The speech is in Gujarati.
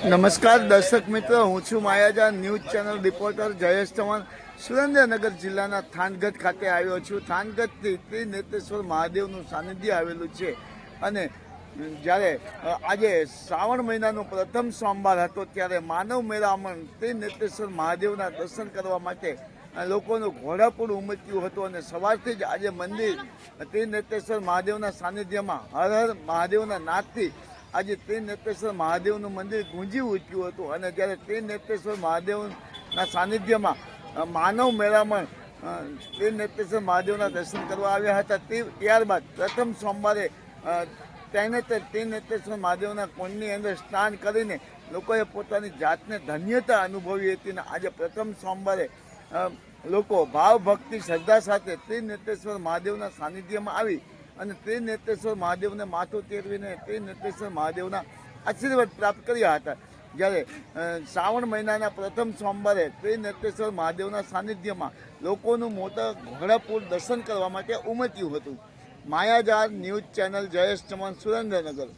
નમસ્કાર દર્શક મિત્રો, હું છું Mayajar news channel reporter Jayesh Chauhan. Surendranagar જિલ્લાના થાનગઢ ખાતે આવ્યો છું. થાનગઢથી ત્રિનેત્રેશ્વર મહાદેવનું સાનિધ્ય આવેલું છે અને જ્યારે આજે શ્રાવણ મહિનાનો પ્રથમ સોમવાર હતો ત્યારે માનવ મેળામણ ત્રિનેત્રેશ્વર મહાદેવના દર્શન કરવા માટે લોકોનું ઘોડાપૂર ઉમટ્યું હતું અને સવારથી જ આજે મંદિર ત્રિનેત્રેશ્વર મહાદેવના સાનિધ્યમાં હર હર મહાદેવના નાદથી આજે ત્રિનેત્રેશ્વર મહાદેવનું મંદિર ગુંજી ઉઠ્યું હતું અને જ્યારે ત્રિનેત્રેશ્વર મહાદેવના સાનિધ્યમાં માનવ મેળામણ ત્રિનેત્રેશ્વર મહાદેવના દર્શન કરવા આવ્યા હતા. ત્યારબાદ પ્રથમ સોમવારે ત્રિનેત્રેશ્વર મહાદેવના કુંડની અંદર સ્નાન કરીને લોકોએ પોતાની જાતને ધન્યતા અનુભવી હતી અને આજે પ્રથમ સોમવારે લોકો ભાવ ભક્તિ શ્રદ્ધા સાથે ત્રિનેત્રેશ્વર મહાદેવના સાનિધ્યમાં આવી અને ત્રિનેત્રેશ્વર મહાદેવને માથું તેરવીને ત્રિનેત્રેશ્વર મહાદેવના આશીર્વાદ પ્રાપ્ત કર્યા હતા. જ્યારે શ્રાવણ મહિનાના પ્રથમ સોમવારે ત્રિનેત્રેશ્વર મહાદેવના સાનિધ્યમાં લોકોનું મોટા ઘોડાપૂર દર્શન કરવા માટે ઉમટ્યું હતું. માયાજાર ન્યૂઝ ચેનલ જયેશ ચૌહાણ, સુરેન્દ્રનગર.